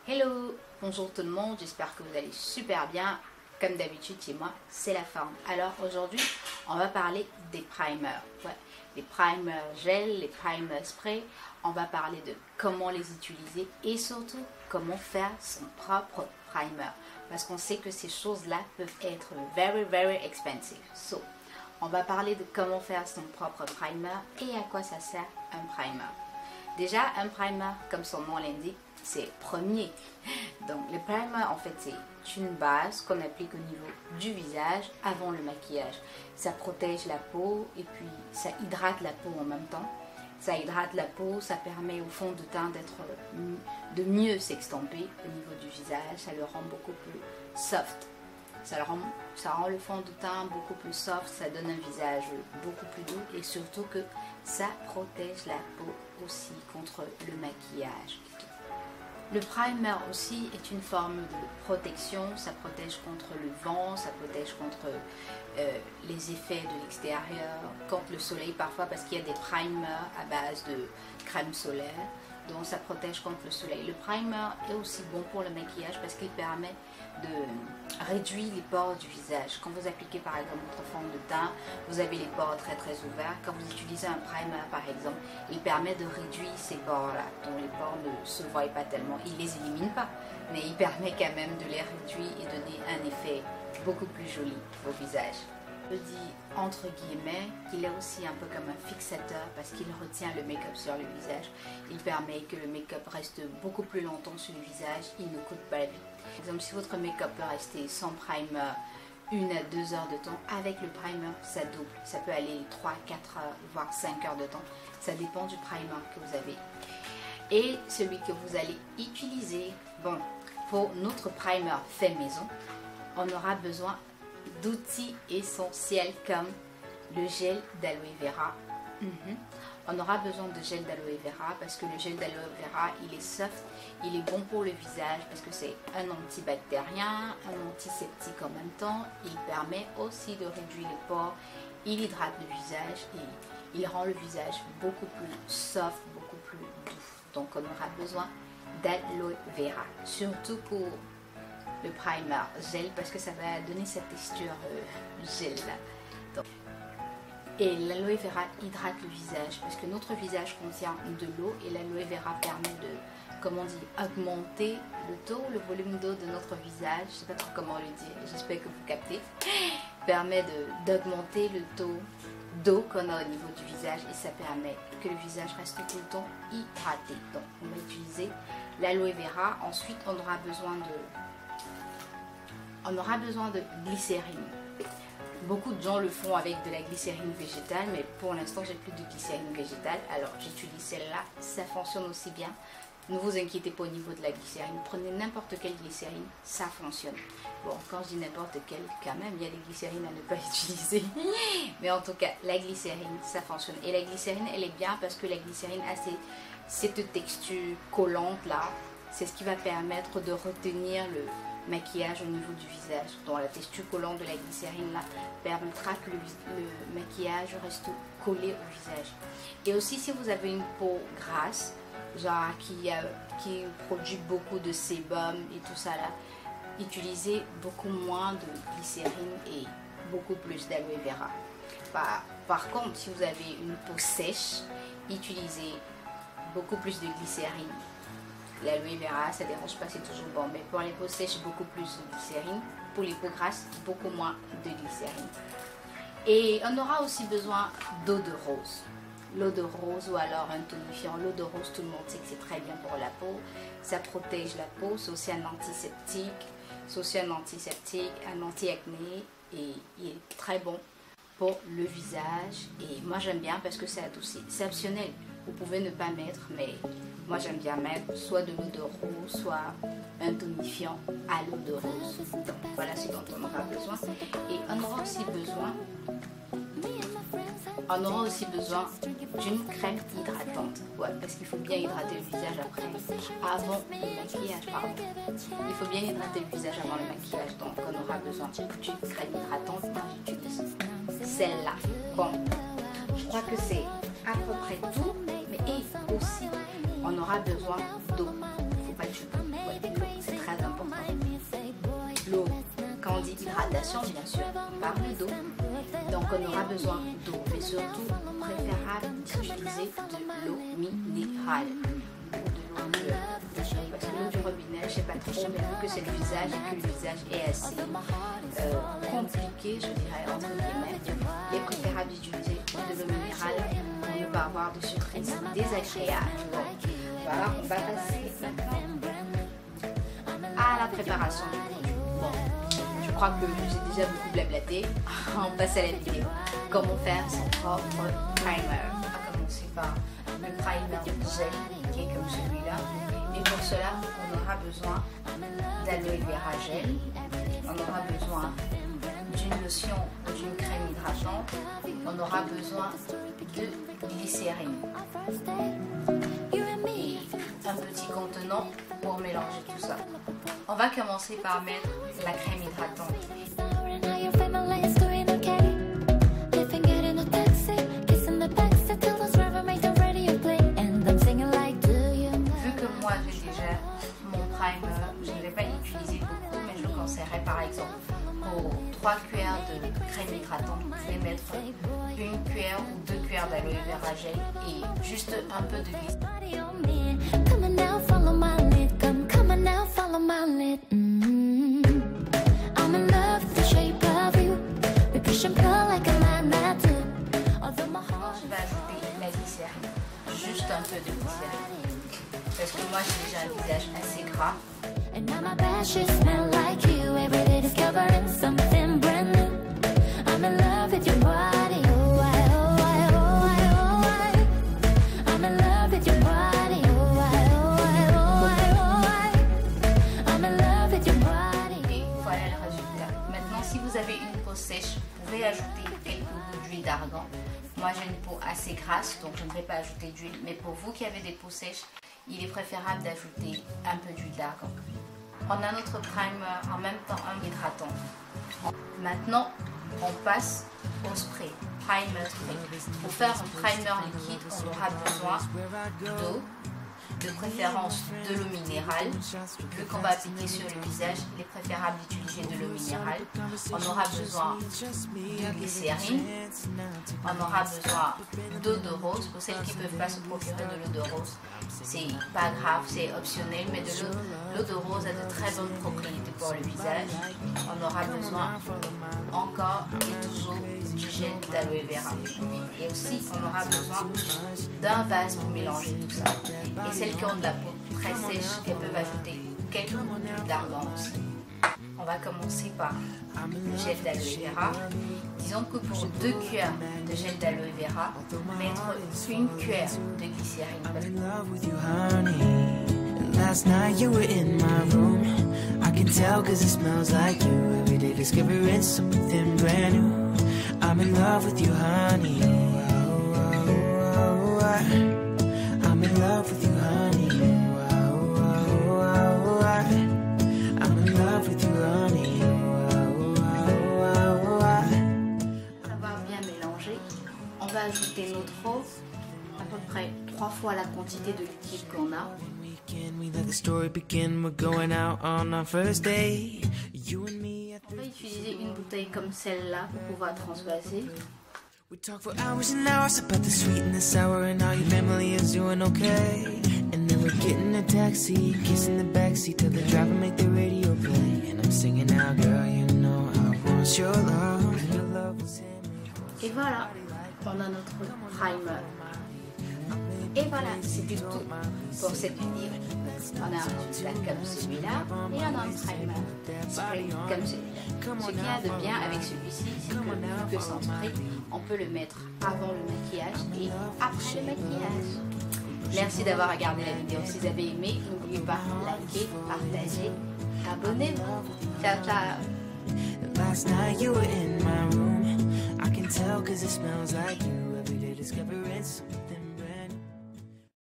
Hello, bonjour tout le monde, j'espère que vous allez super bien. Comme d'habitude chez moi, c'est la forme. Alors aujourd'hui, on va parler des primers. Ouais, les primers gel, les primers spray. On va parler de comment les utiliser et surtout comment faire son propre primer. Parce qu'on sait que ces choses-là peuvent être very expensive. So, on va parler de comment faire son propre primer et à quoi ça sert un primer. Déjà, un primer, comme son nom l'indique, c'est premier. Donc, le primer, en fait, c'est une base qu'on applique au niveau du visage avant le maquillage. Ça protège la peau et puis ça hydrate la peau en même temps. Ça hydrate la peau, ça permet au fond de teint de mieux s'extamper au niveau du visage. Ça le rend beaucoup plus soft. Ça rend le fond de teint beaucoup plus soft, ça donne un visage beaucoup plus doux et surtout que ça protège la peau aussi contre le maquillage. Le primer aussi est une forme de protection, ça protège contre le vent, ça protège contre les effets de l'extérieur, contre le soleil parfois parce qu'il y a des primers à base de crème solaire, donc ça protège contre le soleil. Le primer est aussi bon pour le maquillage parce qu'il permet de réduire les pores du visage. Quand vous appliquez par exemple votre fond de teint, vous avez les pores très ouverts. Quand vous utilisez un primer par exemple, il permet de réduire ces pores-là, dont les pores ne se voient pas tellement. Il ne les élimine pas, mais il permet quand même de les réduire et donner un effet beaucoup plus joli au visage. Je dis entre guillemets qu'il est aussi un peu comme un fixateur parce qu'il retient le make-up sur le visage. Il permet que le make-up reste beaucoup plus longtemps sur le visage, il ne coûte pas la vie. Par exemple, si votre make-up peut rester sans primer 1 à 2 heures de temps, avec le primer, ça double. Ça peut aller 3, 4 heures, voire 5 heures de temps. Ça dépend du primer que vous avez. Et celui que vous allez utiliser, bon, pour notre primer fait maison, on aura besoin d'outils essentiels comme le gel d'aloe vera. On aura besoin de gel d'aloe vera parce que le gel d'aloe vera, il est soft, il est bon pour le visage parce que c'est un antibactérien, un antiseptique en même temps. Il permet aussi de réduire les pores, il hydrate le visage et il rend le visage beaucoup plus soft, beaucoup plus doux. Donc on aura besoin d'aloe vera, surtout pour le primer gel parce que ça va donner cette texture gel là. Donc, et l'aloe vera hydrate le visage parce que notre visage contient de l'eau et l'aloe vera permet de, comment on dit, augmenter le taux, le volume d'eau de notre visage. Je ne sais pas trop comment le dire, j'espère que vous captez. Permet d'augmenter le taux d'eau qu'on a au niveau du visage et ça permet que le visage reste tout le temps hydraté. Donc on va utiliser l'aloe vera. Ensuite on aura besoin de glycérine. Beaucoup de gens le font avec de la glycérine végétale, mais pour l'instant j'ai plus de glycérine végétale, alors j'utilise celle-là, ça fonctionne aussi bien. Ne vous inquiétez pas au niveau de la glycérine, prenez n'importe quelle glycérine, ça fonctionne. Bon, quand je dis n'importe quelle, quand même, il y a des glycérines à ne pas utiliser. Mais en tout cas, la glycérine, ça fonctionne. Et la glycérine, elle est bien parce que la glycérine a cette texture collante là. C'est ce qui va permettre de retenir le maquillage au niveau du visage. Donc la texture collante de la glycérine là permettra que le maquillage reste collé au visage. Et aussi si vous avez une peau grasse, genre qui produit beaucoup de sébum et tout ça là, utilisez beaucoup moins de glycérine et beaucoup plus d'aloe vera. Par contre, si vous avez une peau sèche, utilisez beaucoup plus de glycérine. L'aloe vera, ça ne dérange pas, c'est toujours bon. Mais pour les peaux sèches, beaucoup plus de glycérine. Pour les peaux grasses, beaucoup moins de glycérine. Et on aura aussi besoin d'eau de rose. L'eau de rose ou alors un tonifiant. L'eau de rose, tout le monde sait que c'est très bien pour la peau. Ça protège la peau, c'est aussi un antiseptique. C'est aussi un antiseptique, un anti-acné. Et il est très bon pour le visage. Et moi, j'aime bien parce que c'est adouci. C'est optionnel. Vous pouvez ne pas mettre, mais moi j'aime bien mettre soit de l'eau de rose, soit un tonifiant à l'eau de rose. Donc voilà ce dont on aura besoin. Et on aura aussi besoin d'une crème hydratante. Ouais, parce qu'il faut bien hydrater le visage avant le maquillage, pardon. Il faut bien hydrater le visage avant le maquillage. Donc on aura besoin d'une crème hydratante. Moi j'utilise celle-là. Bon, je crois que c'est à peu près tout. Mais et aussi, on aura besoin d'eau. Il ne faut pas que je préparation, bien sûr, parle d'eau. Donc on aura besoin d'eau, mais surtout préférable d'utiliser de l'eau minérale ou de l'eau pure. Parce que l'eau du robinet, je ne sais pas trop, mais vu que c'est le visage et que le visage est assez compliqué, je dirais, entre guillemets, il est préférable d'utiliser de l'eau minérale pour ne pas avoir de surprise désagréable. Donc, voilà, on va passer maintenant à la préparation du produit. Bon, je crois que j'ai déjà beaucoup blablaté. On passe à la vidéo. Comment faire son propre primer. On va commencer par le primer gel qui est comme celui-là. Et pour cela, on aura besoin d'aloe vera gel. On aura besoin d'une lotion ou d'une crème hydratante. On aura besoin de glycérine. Et un petit contenant pour mélanger tout ça. On va commencer par mettre la crème hydratante. Vu que moi j'ai déjà mon primer, je ne vais pas l'utiliser beaucoup, mais je le conseillerais par exemple pour 3 cuillères de crème hydratante, vous pouvez mettre 1 cuillère ou 2 cuillères d'aloe vera gel et juste un peu de glycérine. Je vais ajouter la glycérine, juste un peu de glycérine, parce que moi j'ai déjà un visage assez gras. Vous avez une peau sèche, vous pouvez ajouter quelques gouttes d'huile d'argan. Moi j'ai une peau assez grasse, donc je ne vais pas ajouter d'huile, mais pour vous qui avez des peaux sèches, il est préférable d'ajouter un peu d'huile d'argan. On a notre primer, en même temps un hydratant. Maintenant on passe au spray, primer spray. Pour faire un primer liquide, on aura besoin d'eau, de préférence de l'eau minérale. Vu qu'on va appliquer sur le visage, il est préférable d'utiliser de l'eau minérale. On aura besoin de glycérine. On aura besoin d'eau de rose. Pour celles qui ne peuvent pas se procurer de l'eau de rose, c'est pas grave, c'est optionnel, mais de l'eau de rose a de très bonnes propriétés pour le visage. On aura besoin encore et toujours du gel d'aloe vera. Et aussi, on aura besoin d'un vase pour mélanger tout ça. Et celles qui ont de la peau très sèche, elles peuvent ajouter quelques gouttes d'argan aussi. On va commencer par le gel d'aloe vera. Disons que pour 2 cuillères de gel d'aloe vera, mettre 1 cuillère de glycérine. Last night you were in my room. I can tell cause it smells like you. Every day discovering something brand new. I'm in love with you, honey. I'm in love with you, honey. I'm in love with you, honey. On va bien mélanger. On va ajouter notre eau, à peu près 3 fois la quantité de liquide qu'on a. We let the story begin. We're going out on our first day. You and me. On va utiliser une bouteille comme celle-là pour pouvoir transvaser. We talk for hours and hours about the sweet and the sour and how your family is doing okay. And then we're getting a taxi, kissing the backseat till the driver make the radio play. And I'm singing out, girl, you know I want your love. Your love was handmade. Et voilà, on a notre primer. Et voilà, c'est tout pour cette vidéo. On a un résultat comme celui-là et on a un primer spray comme celui-là. Ce qu'il y a de bien avec celui-ci, c'est que vu que sans spray, on peut le mettre avant le maquillage et après le maquillage. Merci d'avoir regardé la vidéo. Si vous avez aimé, n'oubliez pas de liker, partager, abonnez-vous. Ciao, ciao. Last night you were in my room. I can tell cause it smells like you. Every day discovering something.